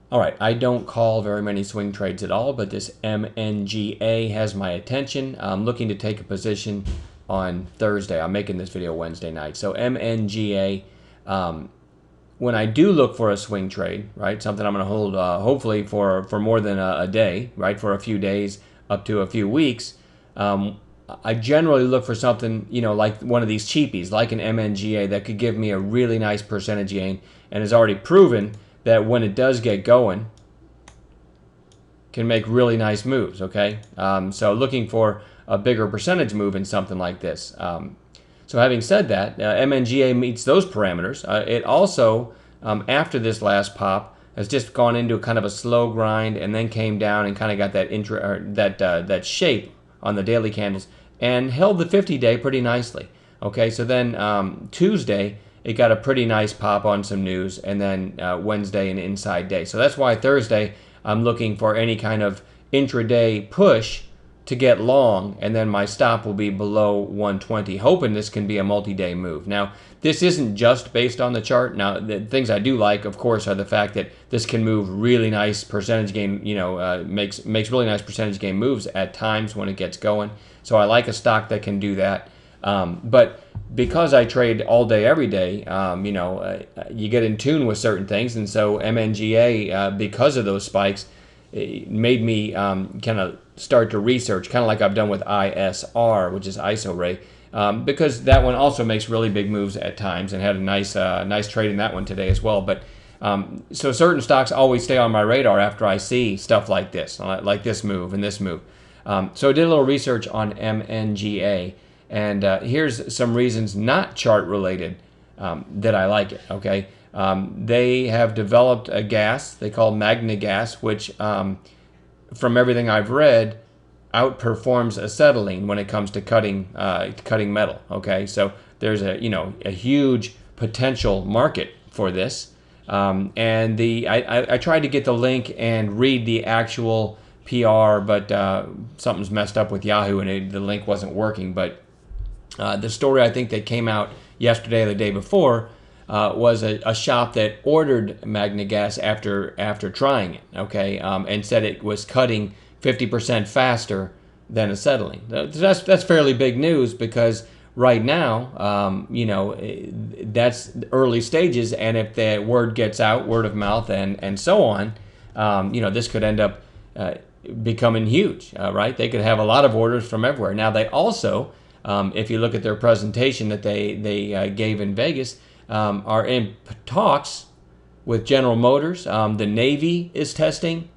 All right, I don't call very many swing trades at all, but this MNGA has my attention. I'm looking to take a position on Thursday. I'm making this video Wednesday night. So MNGA, when I do look for a swing trade, right, something I'm going to hold hopefully for more than a day, right, for a few days up to a few weeks, I generally look for something, like one of these cheapies, like an MNGA, that could give me a really nice percentage gain and has already proven that when it does get going, can make really nice moves, okay? So looking for a bigger percentage move in something like this. So having said that, MNGA meets those parameters. It also, after this last pop, has just gone into kind of a slow grind and then came down and kind of got that shape on the daily candles and held the 50-day pretty nicely. Okay, so then Tuesday, it got a pretty nice pop on some news, and then Wednesday an inside day. So that's why Thursday I'm looking for any kind of intraday push to get long, and then my stop will be below 120, hoping this can be a multi-day move. Now, this isn't just based on the chart. Now, the things I do like, of course, are the fact that this can move really nice percentage gain, makes really nice percentage gain moves at times when it gets going. So I like a stock that can do that. But because I trade all day, every day, you get in tune with certain things, and so MNGA, because of those spikes, it made me kind of start to research, kind of like I've done with ISR, which is ISO Ray, because that one also makes really big moves at times, and had a nice trade in that one today as well. But so certain stocks always stay on my radar after I see stuff like this move and this move. So I did a little research on MNGA, and here's some reasons not chart related that I like it. Okay. They have developed a gas they call Magna Gas, which, from everything I've read, outperforms acetylene when it comes to cutting metal. Okay, so there's a huge potential market for this, and I tried to get the link and read the actual PR, but something's messed up with Yahoo and the link wasn't working. But the story I think that came out yesterday or the day before was a shop that ordered Magna Gas after trying it, okay, and said it was cutting 50% faster than acetylene. That's fairly big news, because right now, that's early stages, and if the word gets out, word of mouth, and so on, this could end up becoming huge, right? They could have a lot of orders from everywhere. Now, they also, if you look at their presentation that they gave in Vegas, are in talks with General Motors. The Navy is testing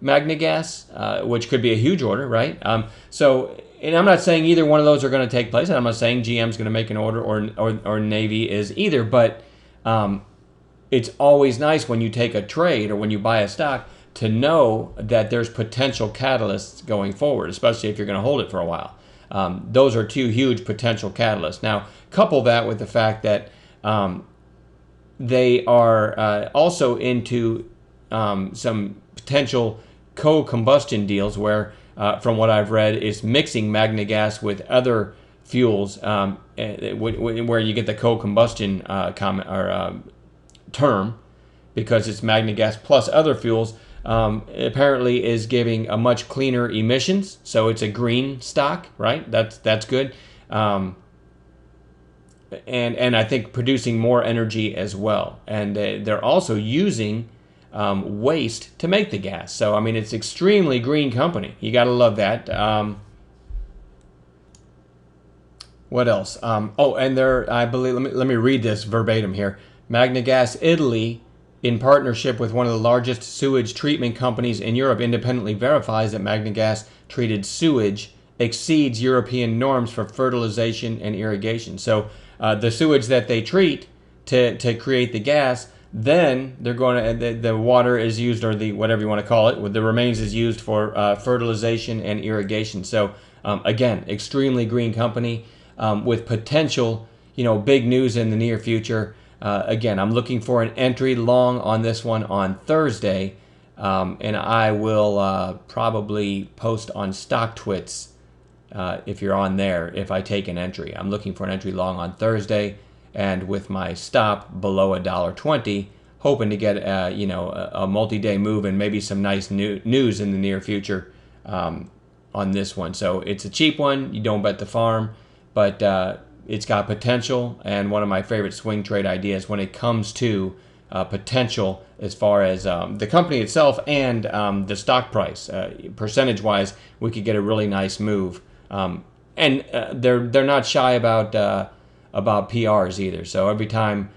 Magna Gas, which could be a huge order, right? And I'm not saying either one of those are going to take place, and I'm not saying GM's going to make an order or Navy is either, but it's always nice when you take a trade or when you buy a stock to know that there's potential catalysts going forward, especially if you're going to hold it for a while. Those are two huge potential catalysts. Now, couple that with the fact that they are also into some potential co-combustion deals where, from what I've read, is mixing Magna Gas with other fuels, where you get the co-combustion term, because it's Magna Gas plus other fuels. Apparently is giving a much cleaner emissions, so it's a green stock, right? That's good. And I think producing more energy as well. And they're also using waste to make the gas. So, I mean, it's extremely green company. You got to love that. What else? And I believe, let me read this verbatim here. Magna Gas Italy, in partnership with one of the largest sewage treatment companies in Europe, independently verifies that Magna Gas treated sewage exceeds European norms for fertilization and irrigation. So the sewage that they treat to create the gas, then they're going to, the water is used, or the whatever you want to call it, the remains is used for fertilization and irrigation. So again, extremely green company with potential, big news in the near future. Again, I'm looking for an entry long on this one on Thursday, and I will probably post on StockTwits if you're on there if I take an entry. I'm looking for an entry long on Thursday, and with my stop below $1.20, hoping to get a multi-day move and maybe some nice news in the near future on this one. So it's a cheap one. You don't bet the farm, but it's got potential, and one of my favorite swing trade ideas when it comes to potential as far as the company itself and the stock price. Percentage-wise, we could get a really nice move. And they're not shy about PRs either. So every time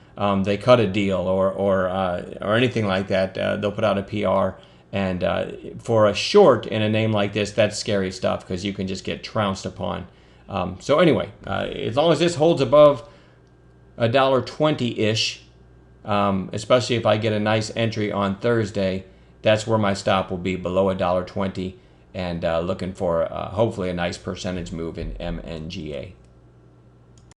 they cut a deal or anything like that, they'll put out a PR. And for a short in a name like this, that's scary stuff because you can just get trounced upon. So anyway, as long as this holds above $1.20-ish, especially if I get a nice entry on Thursday, that's where my stop will be, below $1.20, and looking for hopefully a nice percentage move in MNGA.